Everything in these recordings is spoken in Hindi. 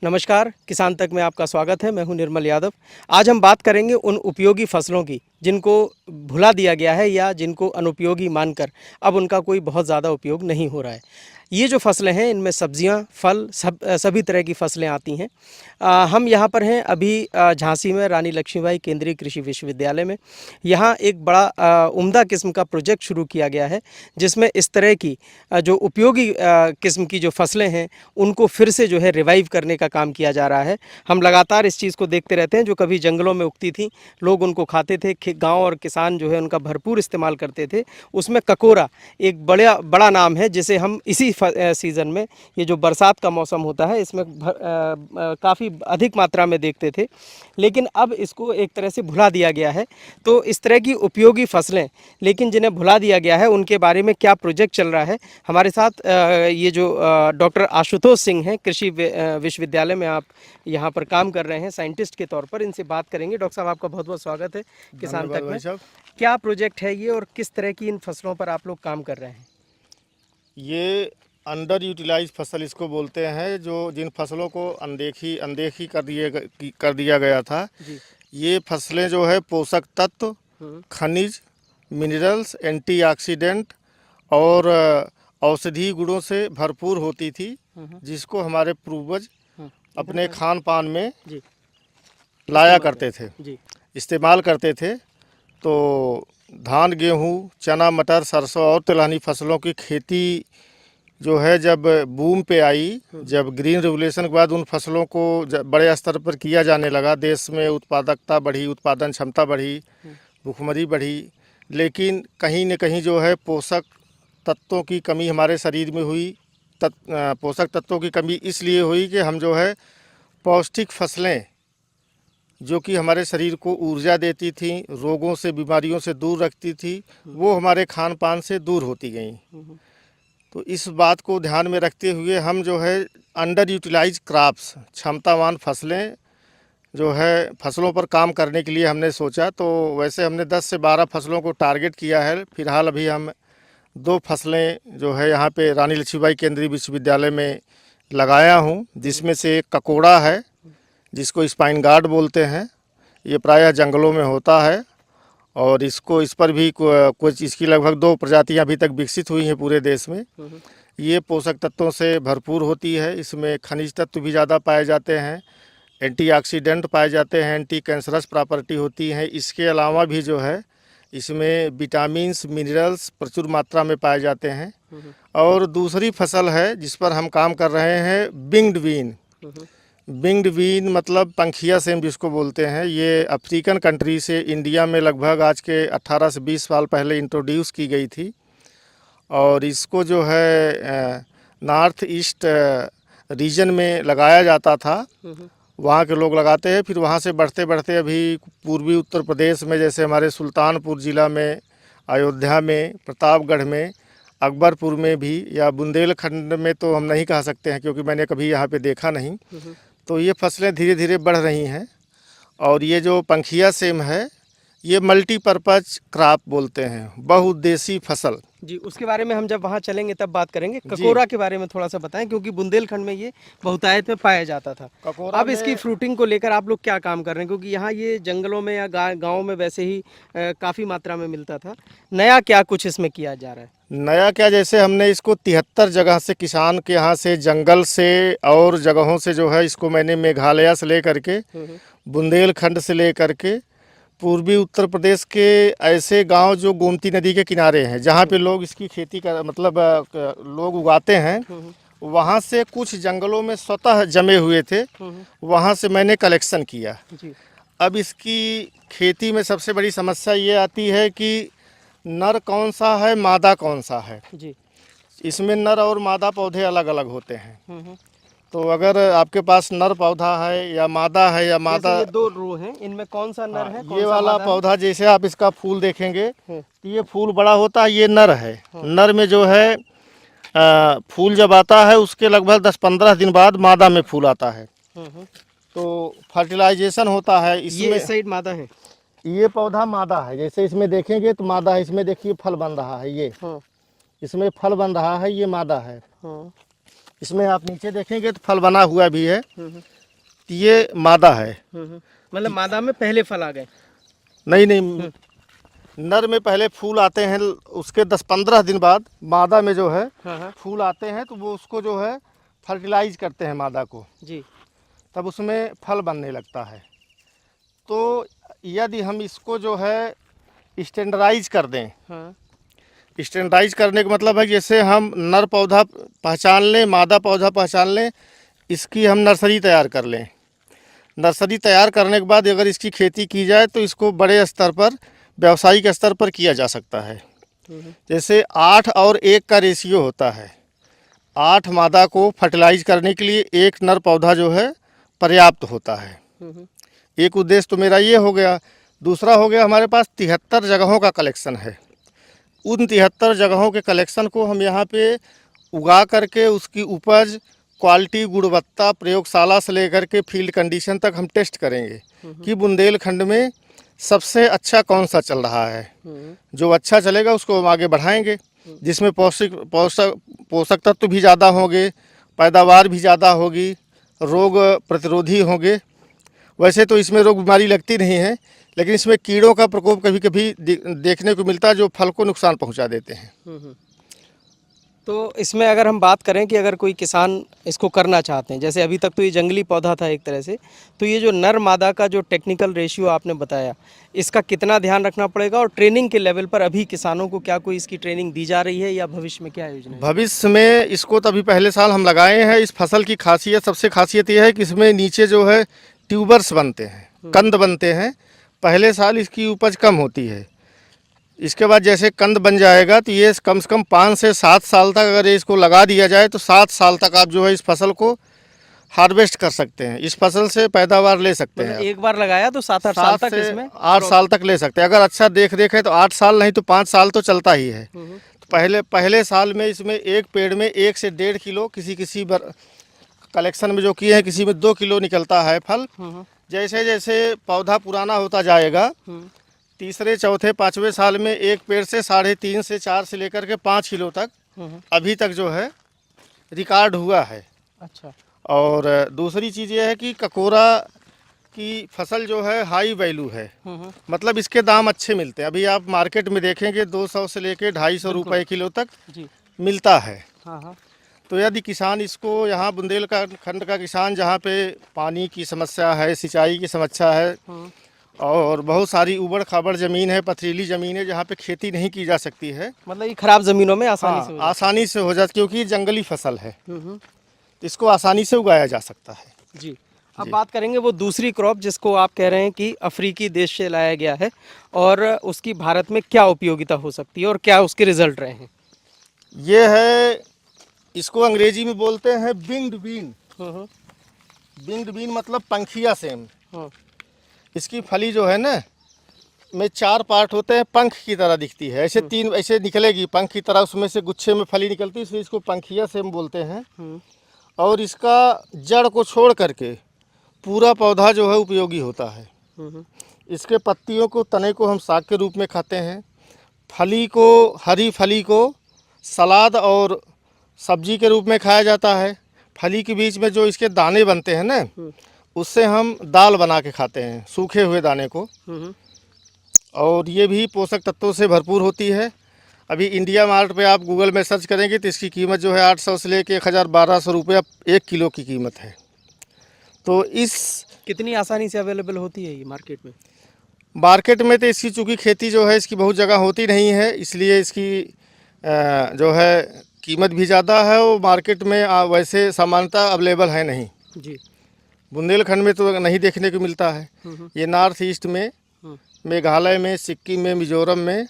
नमस्कार, किसान तक में आपका स्वागत है। मैं हूं निर्मल यादव। आज हम बात करेंगे उन उपयोगी फसलों की जिनको भुला दिया गया है या जिनको अनुपयोगी मानकर अब उनका कोई बहुत ज़्यादा उपयोग नहीं हो रहा है। ये जो फसलें हैं इनमें सब्जियां, फल सभी तरह की फसलें आती हैं। हम यहाँ पर हैं अभी झांसी में रानी लक्ष्मीबाई केंद्रीय कृषि विश्वविद्यालय में। यहाँ एक बड़ा उम्दा किस्म का प्रोजेक्ट शुरू किया गया है जिसमें इस तरह की जो उपयोगी किस्म की जो फसलें हैं उनको फिर से जो है रिवाइव करने का काम किया जा रहा है। हम लगातार इस चीज़ को देखते रहते हैं। जो कभी जंगलों में उगती थी, लोग उनको खाते थे, गांव और किसान जो है उनका भरपूर इस्तेमाल करते थे। उसमें ककोरा एक बड़ा बड़ा नाम है जिसे हम इसी सीज़न में, ये जो बरसात का मौसम होता है, इसमें काफ़ी अधिक मात्रा में देखते थे। लेकिन अब इसको एक तरह से भुला दिया गया है। तो इस तरह की उपयोगी फसलें लेकिन जिन्हें भुला दिया गया है उनके बारे में क्या प्रोजेक्ट चल रहा है, हमारे साथ ये जो डॉक्टर आशुतोष सिंह हैं, कृषि विश्वविद्यालय में आप यहाँ पर काम कर रहे हैं साइंटिस्ट के तौर पर, इनसे बात करेंगे। डॉक्टर साहब, आपका बहुत बहुत स्वागत है किसान तक में। क्या प्रोजेक्ट है ये और किस तरह की इन फसलों पर आप लोग काम कर रहे हैं? ये अंडर यूटिलाइज फसल इसको बोलते हैं, जो जिन फसलों को अनदेखी कर दिया गया था जी। ये फसलें जो है पोषक तत्व, खनिज, मिनरल्स, एंटीऑक्सीडेंट और औषधीय गुणों से भरपूर होती थी, जिसको हमारे पूर्वज अपने खान पान में जी। लाया करते थे, जी। इस्तेमाल करते थे। तो धान, गेहूँ, चना, मटर, सरसों और तिलहनी फसलों की खेती जो है जब बूम पे आई, जब ग्रीन रेवोल्यूशन के बाद उन फसलों को बड़े स्तर पर किया जाने लगा, देश में उत्पादकता बढ़ी, उत्पादन क्षमता बढ़ी, भुखमरी बढ़ी। लेकिन कहीं न कहीं जो है पोषक तत्वों की कमी हमारे शरीर में हुई। पोषक तत्वों की कमी इसलिए हुई कि हम जो है पौष्टिक फसलें जो कि हमारे शरीर को ऊर्जा देती थी, रोगों से, बीमारियों से दूर रखती थी, वो हमारे खान पान से दूर होती गई। तो इस बात को ध्यान में रखते हुए हम जो है अंडर यूटिलाइज क्रॉप्स, क्षमतावान फसलें जो है फसलों पर काम करने के लिए हमने सोचा। तो वैसे हमने 10 से 12 फसलों को टारगेट किया है। फिलहाल अभी हम 2 फसलें जो है यहाँ पे रानी लक्ष्मीबाई केंद्रीय विश्वविद्यालय में लगाया हूँ, जिसमें से एक ककोड़ा है जिसको स्पाइन गार्ड बोलते हैं। ये प्रायः जंगलों में होता है और इस पर भी कुछ इसकी लगभग 2 प्रजातियां अभी तक विकसित हुई हैं पूरे देश में। ये पोषक तत्वों से भरपूर होती है। इसमें खनिज तत्व भी ज़्यादा पाए जाते हैं, एंटीऑक्सीडेंट पाए जाते हैं, एंटी कैंसरस प्रॉपर्टी होती है। इसके अलावा भी जो है इसमें विटामिन्स, मिनरल्स प्रचुर मात्रा में पाए जाते हैं। और दूसरी फसल है जिस पर हम काम कर रहे हैं, विंग्ड बीन। विंग्ड बीन मतलब पंखिया सेम जिसको बोलते हैं। ये अफ्रीकन कंट्री से इंडिया में लगभग आज के 18 से 20 साल पहले इंट्रोड्यूस की गई थी। और इसको जो है नॉर्थ ईस्ट रीजन में लगाया जाता था, वहाँ के लोग लगाते हैं। फिर वहाँ से बढ़ते बढ़ते अभी पूर्वी उत्तर प्रदेश में, जैसे हमारे सुल्तानपुर ज़िला में, अयोध्या में, प्रतापगढ़ में, अकबरपुर में भी, या बुंदेलखंड में तो हम नहीं कह सकते हैं क्योंकि मैंने कभी यहाँ पे देखा नहीं। तो ये फसलें धीरे धीरे बढ़ रही हैं। और ये जो पंखिया सेम है ये मल्टीपर्पज़ क्रॉप बोलते हैं, बहुउद्देशीय फसल। जी, उसके बारे में हम जब वहाँ चलेंगे तब बात करेंगे। ककोरा के बारे में थोड़ा सा बताएं, क्योंकि बुंदेलखंड में ये बहुतायत में पाया जाता था। अब इसकी फ्रूटिंग को लेकर आप लोग क्या काम कर रहे हैं, क्योंकि यहाँ ये जंगलों में या गाँव में वैसे ही काफ़ी मात्रा में मिलता था। नया क्या कुछ इसमें किया जा रहा है? नया क्या, जैसे हमने इसको 73 जगह से, किसान के यहाँ से, जंगल से और जगहों से जो है इसको मैंने मेघालय से ले करके, बुंदेलखंड से ले करके, पूर्वी उत्तर प्रदेश के ऐसे गांव जो गोमती नदी के किनारे हैं, जहाँ पे लोग इसकी खेती कर मतलब लोग उगाते हैं, वहाँ से कुछ जंगलों में स्वतः जमे हुए थे, वहाँ से मैंने कलेक्शन किया। अब इसकी खेती में सबसे बड़ी समस्या ये आती है कि नर कौन सा है, मादा कौन सा है। जी। इसमें नर और मादा पौधे अलग अलग होते हैं। तो अगर आपके पास नर पौधा है या मादा है, या मादा, ये 2 रो हैं, इनमें कौन सा नर है, कौन ये सा वाला मादा पौधा, जैसे आप इसका फूल देखेंगे तो ये फूल बड़ा होता है, ये नर है। नर में जो है फूल जब आता है उसके लगभग 10-15 दिन बाद मादा में फूल आता है। तो फर्टिलाइजेशन होता है इसमें। ये इस साइड मादा है, ये पौधा मादा है, जैसे इसमें देखेंगे तो मादा है। इसमें देखिए फल बन रहा है, ये इसमें फल बन रहा है, ये मादा है। इसमें आप नीचे देखेंगे तो फल बना हुआ भी है। तो ये मादा है। मतलब मादा में पहले फल आ गए। नहीं नहीं, नर में पहले फूल आते हैं, उसके 10-15 दिन बाद मादा में जो है हाँ फूल आते हैं, तो वो उसको जो है फर्टिलाइज करते हैं मादा को, जी। तब उसमें फल बनने लगता है। तो यदि हम इसको जो है स्टैंडर्डाइज कर दें, हाँ स्टैंडर्डाइज करने का मतलब है कि जैसे हम नर पौधा पहचान लें, मादा पौधा पहचान लें, इसकी हम नर्सरी तैयार कर लें। नर्सरी तैयार करने के बाद अगर इसकी खेती की जाए तो इसको बड़े स्तर पर, व्यावसायिक स्तर पर किया जा सकता है। जैसे 8 और 1 का रेशियो होता है। 8 मादा को फर्टिलाइज करने के लिए 1 नर पौधा जो है पर्याप्त होता है। एक उद्देश्य तो मेरा ये हो गया। दूसरा हो गया, हमारे पास 73 जगहों का कलेक्शन है। उन 73 जगहों के कलेक्शन को हम यहाँ पे उगा करके उसकी उपज, क्वालिटी, गुणवत्ता प्रयोगशाला से लेकर के फील्ड कंडीशन तक हम टेस्ट करेंगे कि बुंदेलखंड में सबसे अच्छा कौन सा चल रहा है। जो अच्छा चलेगा उसको हम आगे बढ़ाएंगे, जिसमें पोषक तत्व भी ज़्यादा होंगे, पैदावार भी ज़्यादा होगी, रोग प्रतिरोधी होंगे। वैसे तो इसमें रोग बीमारी लगती नहीं है, लेकिन इसमें कीड़ों का प्रकोप कभी कभी देखने को मिलता है, जो फल को नुकसान पहुंचा देते हैं। तो इसमें अगर हम बात करें कि अगर कोई किसान इसको करना चाहते हैं, जैसे अभी तक तो ये जंगली पौधा था एक तरह से, तो ये जो नर मादा का जो टेक्निकल रेशियो आपने बताया, इसका कितना ध्यान रखना पड़ेगा, और ट्रेनिंग के लेवल पर अभी किसानों को क्या कोई इसकी ट्रेनिंग दी जा रही है या भविष्य में क्या योजना है? भविष्य में इसको तो अभी पहले साल हम लगाए हैं। इस फसल की खासियत, सबसे खासियत ये है कि इसमें नीचे जो है ट्यूबर्स बनते हैं, कंद बनते हैं। पहले साल इसकी उपज कम होती है, इसके बाद जैसे कंद बन जाएगा तो ये कम से कम 5 से 7 साल तक अगर इसको लगा दिया जाए तो 7 साल तक आप जो है इस फसल को हार्वेस्ट कर सकते हैं। इस फसल से पैदावार ले सकते हैं। एक बार लगाया तो 7-8 साल तक इसमें 8 साल तक ले सकते हैं। अगर अच्छा देख रेख है तो 8 साल नहीं तो 5 साल तो चलता ही है। तो पहले साल में इसमें एक पेड़ में 1 से 1.5 किलो, किसी कलेक्शन में जो किए हैं किसी में 2 किलो निकलता है फल। जैसे जैसे पौधा पुराना होता जाएगा, तीसरे चौथे 5वें साल में एक पेड़ से 3.5 से 4 से लेकर के 5 किलो तक अभी तक जो है रिकॉर्ड हुआ है। अच्छा। और दूसरी चीज़ ये है कि ककोरा की फसल जो है हाई वैल्यू है, मतलब इसके दाम अच्छे मिलते हैं। अभी आप मार्केट में देखेंगे 200 से लेकर 250 रुपये किलो तक जी मिलता है। हाँ। तो यदि किसान इसको, यहाँ बुंदेलखंड का किसान जहाँ पे पानी की समस्या है, सिंचाई की समस्या है, और बहुत सारी उबड़ खाबड़ ज़मीन है, पथरीली ज़मीन है जहाँ पे खेती नहीं की जा सकती है, मतलब ये खराब ज़मीनों में आसानी से हो जाती, क्योंकि जंगली फसल है, तो इसको आसानी से उगाया जा सकता है। जी। अब बात करेंगे वो दूसरी क्रॉप जिसको आप कह रहे हैं कि अफ्रीकी देश से लाया गया है, और उसकी भारत में क्या उपयोगिता हो सकती है और क्या उसके रिजल्ट रहे हैं? ये है, इसको अंग्रेजी में बोलते हैं विंग्ड बीन। विंग्ड बीन मतलब पंखिया सेम। इसकी फली जो है ना, में 4 पार्ट होते हैं, पंख की तरह दिखती है। ऐसे 3 ऐसे निकलेगी पंख की तरह, उसमें से गुच्छे में फली निकलती है, इसलिए इसको पंखिया सेम बोलते हैं। और इसका जड़ को छोड़ करके पूरा पौधा जो है उपयोगी होता है। इसके पत्तियों को, तने को हम साग के रूप में खाते हैं। फली को, हरी फली को सलाद और सब्जी के रूप में खाया जाता है। फली के बीच में जो इसके दाने बनते हैं ना, उससे हम दाल बना के खाते हैं, सूखे हुए दाने को। और ये भी पोषक तत्वों से भरपूर होती है। अभी इंडिया मार्ट पे आप गूगल में सर्च करेंगे तो इसकी कीमत जो है 800 से लेके 1000-1200 रुपया 1 किलो की कीमत है। तो इस कितनी आसानी से अवेलेबल होती है ये मार्केट में? मार्केट में तो इसकी चूँकि खेती जो है इसकी बहुत जगह होती नहीं है, इसलिए इसकी जो है कीमत भी ज़्यादा है, और मार्केट में वैसे सामान्यतः अवेलेबल है नहीं। जी। बुंदेलखंड में तो नहीं देखने को मिलता है। ये नॉर्थ ईस्ट में, मेघालय में, सिक्किम में, मिजोरम में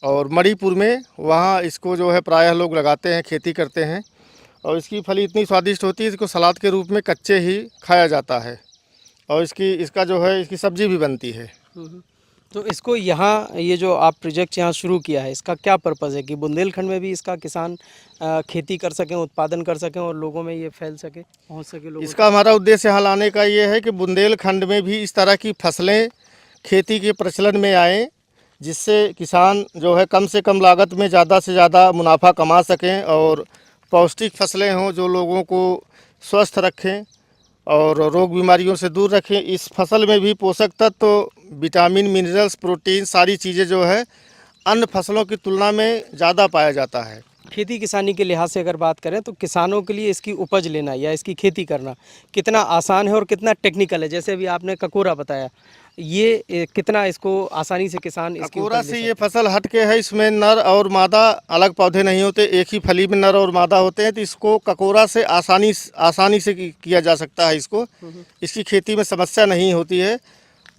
और मणिपुर में, वहाँ इसको जो है प्रायः लोग लगाते हैं, खेती करते हैं। और इसकी फली इतनी स्वादिष्ट होती है, इसको सलाद के रूप में कच्चे ही खाया जाता है, और इसका जो है इसकी सब्जी भी बनती है। तो इसको यहाँ, ये जो आप प्रोजेक्ट यहाँ शुरू किया है, इसका क्या पर्पज़ है कि बुंदेलखंड में भी इसका किसान खेती कर सकें, उत्पादन कर सकें और लोगों में ये फैल सके, पहुँच सके लोगों इसका हमारा उद्देश्य यहाँ लाने का ये है कि बुंदेलखंड में भी इस तरह की फसलें खेती के प्रचलन में आएँ, जिससे किसान जो है कम से कम लागत में ज़्यादा से ज़्यादा मुनाफा कमा सकें और पौष्टिक फसलें हों जो लोगों को स्वस्थ रखें और रोग बीमारियों से दूर रखें। इस फसल में भी पोषक तत्व, विटामिन, मिनरल्स, प्रोटीन सारी चीज़ें जो है अन्य फसलों की तुलना में ज़्यादा पाया जाता है। खेती किसानी के लिहाज से अगर बात करें तो किसानों के लिए इसकी उपज लेना या इसकी खेती करना कितना आसान है और कितना टेक्निकल है? जैसे अभी आपने ककोरा बताया, ये कितना इसको आसानी से किसान इसकी ककोरा उपज ले से सकते ये फसल हट के है, इसमें नर और मादा अलग पौधे नहीं होते, एक ही फली में नर और मादा होते हैं। तो इसको ककोरा से आसानी से किया जा सकता है। इसको इसकी खेती में समस्या नहीं होती है।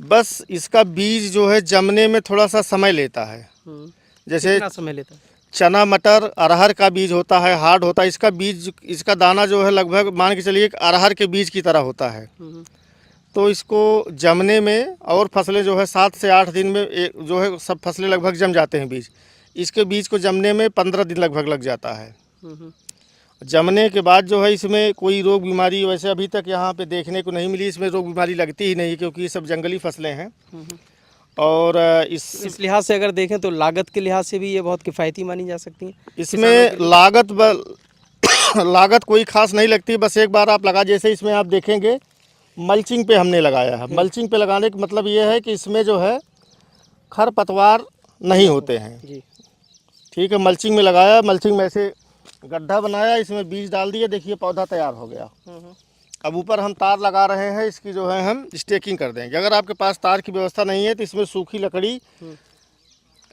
बस इसका बीज जो है जमने में थोड़ा सा समय लेता है। हैं? जैसे कितना समय लेता है? चना, मटर, अरहर का बीज होता है, हार्ड होता है। इसका बीज, इसका दाना जो है लगभग मान के चलिए अरहर के बीज की तरह होता है। तो इसको जमने में और फसलें जो है 7 से 8 दिन में जो है सब फसलें लगभग जम जाते हैं बीज। इसके बीज को जमने में 15 दिन लगभग लग जाता है। जमने के बाद जो है इसमें कोई रोग बीमारी वैसे अभी तक यहाँ पे देखने को नहीं मिली। इसमें रोग बीमारी लगती ही नहीं क्योंकि ये सब जंगली फसलें हैं। और इस लिहाज से अगर देखें तो लागत के लिहाज से भी ये बहुत किफ़ायती मानी जा सकती है। इसमें लागत कोई खास नहीं लगती। बस एक बार आप लगा, जैसे इसमें आप देखेंगे मल्चिंग पे हमने लगाया है। मल्चिंग पे लगाने का मतलब ये है कि इसमें जो है खरपतवार नहीं होते हैं। जी। ठीक है, मल्चिंग में लगाया, मल्चिंग में ऐसे गड्ढा बनाया, इसमें बीज डाल दिए, देखिए पौधा तैयार हो गया। अब ऊपर हम तार लगा रहे हैं, इसकी जो है हम स्टेकिंग कर देंगे। अगर आपके पास तार की व्यवस्था नहीं है तो इसमें सूखी लकड़ी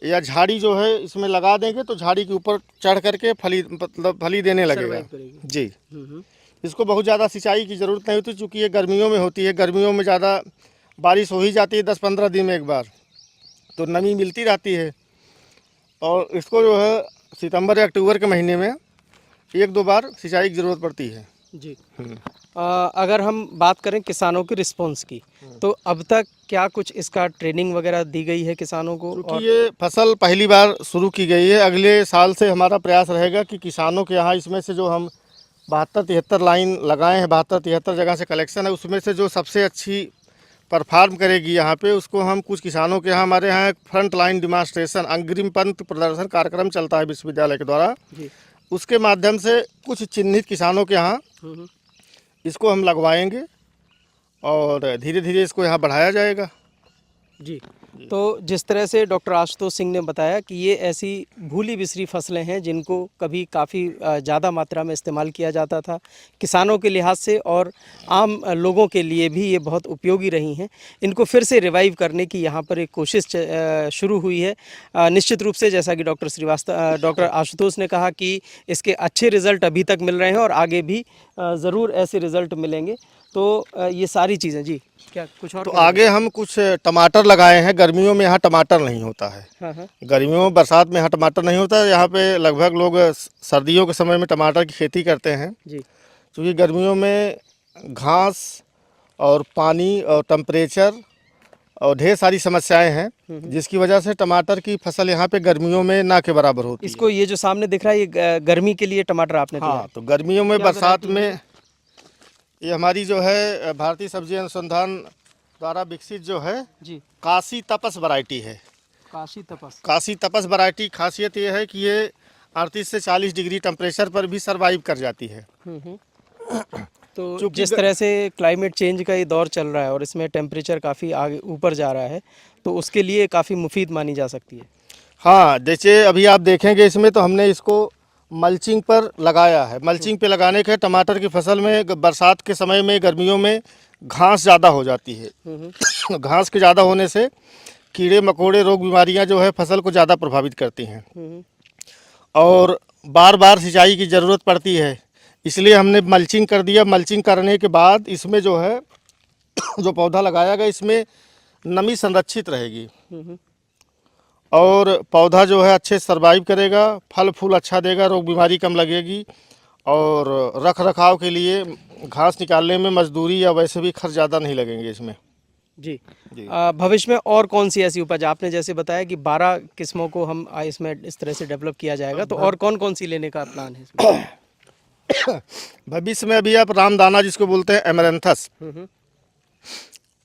या झाड़ी जो है इसमें लगा देंगे तो झाड़ी के ऊपर चढ़ करके फली देने लगेगा। जी। इसको बहुत ज़्यादा सिंचाई की ज़रूरत नहीं होती क्योंकि ये गर्मियों में होती है। गर्मियों में ज़्यादा बारिश हो ही जाती है 10-15 दिन में एक बार, तो नमी मिलती रहती है। और इसको जो है सितंबर या अक्टूबर के महीने में 1-2 बार सिंचाई की ज़रूरत पड़ती है। जी। अगर हम बात करें किसानों की रिस्पॉन्स की, तो अब तक क्या कुछ इसका ट्रेनिंग वगैरह दी गई है किसानों को? क्योंकि ये फसल पहली बार शुरू की गई है, अगले साल से हमारा प्रयास रहेगा कि किसानों के यहाँ इसमें से जो हम 72-73 लाइन लगाए हैं, 72-73 जगह से कलेक्शन है, उसमें से जो सबसे अच्छी परफॉर्म करेगी यहाँ पे उसको हम कुछ किसानों के यहाँ, हमारे यहाँ एक फ्रंट लाइन डिमांस्ट्रेशन अग्रिम पंक्ति प्रदर्शन कार्यक्रम चलता है विश्वविद्यालय के द्वारा। उसके माध्यम से कुछ चिन्हित किसानों के यहाँ इसको हम लगवाएंगे और धीरे धीरे इसको यहाँ बढ़ाया जाएगा। जी। तो जिस तरह से डॉक्टर आशुतोष सिंह ने बताया कि ये ऐसी भूली बिसरी फसलें हैं जिनको कभी काफ़ी ज़्यादा मात्रा में इस्तेमाल किया जाता था किसानों के लिहाज से, और आम लोगों के लिए भी ये बहुत उपयोगी रही हैं। इनको फिर से रिवाइव करने की यहाँ पर एक कोशिश शुरू हुई है। निश्चित रूप से जैसा कि डॉक्टर आशुतोष ने कहा कि इसके अच्छे रिज़ल्ट अभी तक मिल रहे हैं और आगे भी ज़रूर ऐसे रिज़ल्ट मिलेंगे। तो ये सारी चीज़ें, जी क्या कुछ और? तो आगे हम कुछ टमाटर लगाए हैं। गर्मियों में यहाँ टमाटर नहीं होता है। हाँ। गर्मियों बरसात में यहाँ टमाटर नहीं होता है। यहाँ पे लगभग लोग सर्दियों के समय में टमाटर की खेती करते हैं जी। क्योंकि गर्मियों में घास और पानी और टेम्परेचर और ढेर सारी समस्याएं हैं जिसकी वजह से टमाटर की फसल यहाँ पे गर्मियों में ना के बराबर होती है। इसको ये जो सामने दिख रहा है ये गर्मी के लिए टमाटर आपने दिया है। हाँ, तो गर्मियों में बरसात में ये हमारी जो है भारतीय सब्जी अनुसंधान द्वारा विकसित जो है जी, काशी तपस वैरायटी है। काशी तपस वैरायटी खासियत ये है कि ये 38 से 40 डिग्री टेम्परेचर पर भी सरवाइव कर जाती है। तो जिस तरह से क्लाइमेट चेंज का ये दौर चल रहा है और इसमें टेम्परेचर काफ़ी आगे ऊपर जा रहा है तो उसके लिए काफ़ी मुफीद मानी जा सकती है। हाँ, जैसे अभी आप देखेंगे इसमें तो हमने इसको मल्चिंग पर लगाया है। मल्चिंग पे लगाने के टमाटर की फसल में बरसात के समय में गर्मियों में घास ज़्यादा हो जाती है। घास के ज़्यादा होने से कीड़े मकोड़े रोग बीमारियां जो है फसल को ज़्यादा प्रभावित करती हैं और बार बार सिंचाई की ज़रूरत पड़ती है। इसलिए हमने मल्चिंग कर दिया। मल्चिंग करने के बाद इसमें जो है जो पौधा लगाया गया इसमें नमी संरक्षित रहेगी और पौधा जो है अच्छे सर्वाइव करेगा, फल फूल अच्छा देगा, रोग बीमारी कम लगेगी और रख रखाव के लिए घास निकालने में मजदूरी या वैसे भी खर्च ज़्यादा नहीं लगेंगे इसमें। जी। भविष्य में और कौन सी ऐसी उपज, आपने जैसे बताया कि 12 किस्मों को हम इसमें इस तरह से डेवलप किया जाएगा, तो और कौन कौन सी लेने का प्लान है इसमें? भविष्य में अभी आप रामदाना जिसको बोलते हैं एमरैंथस,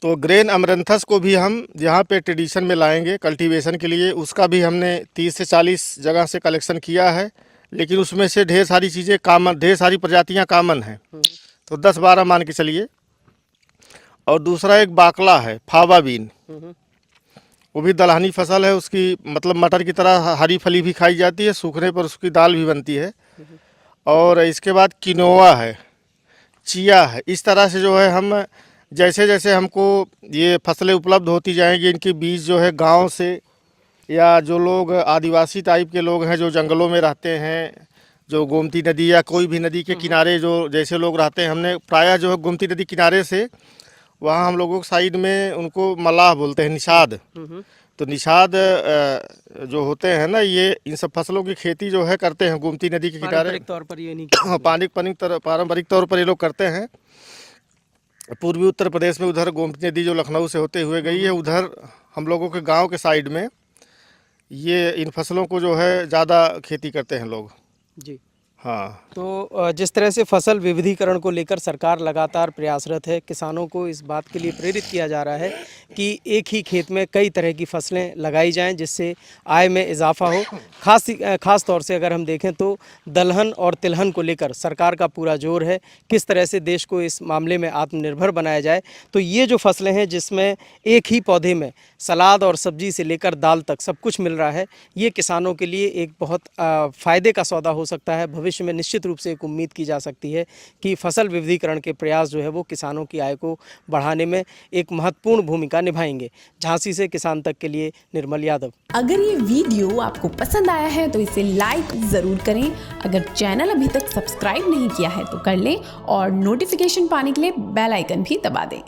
तो ग्रेन अमरंथस को भी हम यहाँ पे ट्रेडिशन में लाएंगे कल्टीवेशन के लिए। उसका भी हमने 30 से 40 जगह से कलेक्शन किया है। लेकिन उसमें से ढेर सारी चीज़ें कामन, ढेर सारी प्रजातियां कामन हैं, तो 10-12 मान के चलिए। और दूसरा एक बाकला है, फावा बीन, वो भी दलहनी फसल है। उसकी मतलब मटर की तरह हरी फली भी खाई जाती है, सूखने पर उसकी दाल भी बनती है। और इसके बाद किनोवा है, चिया है। इस तरह से जो है हम जैसे जैसे हमको ये फसलें उपलब्ध होती जाएंगी, इनके बीज जो है गांव से या जो लोग आदिवासी टाइप के लोग हैं जो जंगलों में रहते हैं, जो गोमती नदी या कोई भी नदी के किनारे जो जैसे लोग रहते हैं, हमने प्रायः जो है गोमती नदी किनारे से वहाँ हम लोगों के साइड में उनको मलाह बोलते हैं, निषाद। तो निषाद जो होते हैं ना, ये इन सब फसलों की खेती जो है करते हैं गोमती नदी के किनारे। पारंपरिक तौर पर ये नहीं पारंपरिक तौर पर ये लोग करते हैं। पूर्वी उत्तर प्रदेश में उधर गोमती नदी जो लखनऊ से होते हुए गई है, उधर हम लोगों के गांव के साइड में ये इन फसलों को जो है ज़्यादा खेती करते हैं लोग। जी। हाँ, तो जिस तरह से फसल विविधीकरण को लेकर सरकार लगातार प्रयासरत है, किसानों को इस बात के लिए प्रेरित किया जा रहा है कि एक ही खेत में कई तरह की फसलें लगाई जाएं, जिससे आय में इजाफा हो। खास तौर से अगर हम देखें तो दलहन और तिलहन को लेकर सरकार का पूरा जोर है, किस तरह से देश को इस मामले में आत्मनिर्भर बनाया जाए। तो ये जो फसलें हैं जिसमें एक ही पौधे में सलाद और सब्जी से लेकर दाल तक सब कुछ मिल रहा है, ये किसानों के लिए एक बहुत फ़ायदे का सौदा हो सकता है। भविष्य में निश्चित रूप से एक उम्मीद की जा सकती है कि फसल विविधीकरण के प्रयास जो है वो किसानों की आय को बढ़ाने में एक महत्वपूर्ण भूमिका निभाएंगे। झांसी से किसान तक के लिए निर्मल यादव। अगर ये वीडियो आपको पसंद आया है तो इसे लाइक ज़रूर करें। अगर चैनल अभी तक सब्सक्राइब नहीं किया है तो कर लें और नोटिफिकेशन पाने के लिए बेल आइकन भी दबा दें।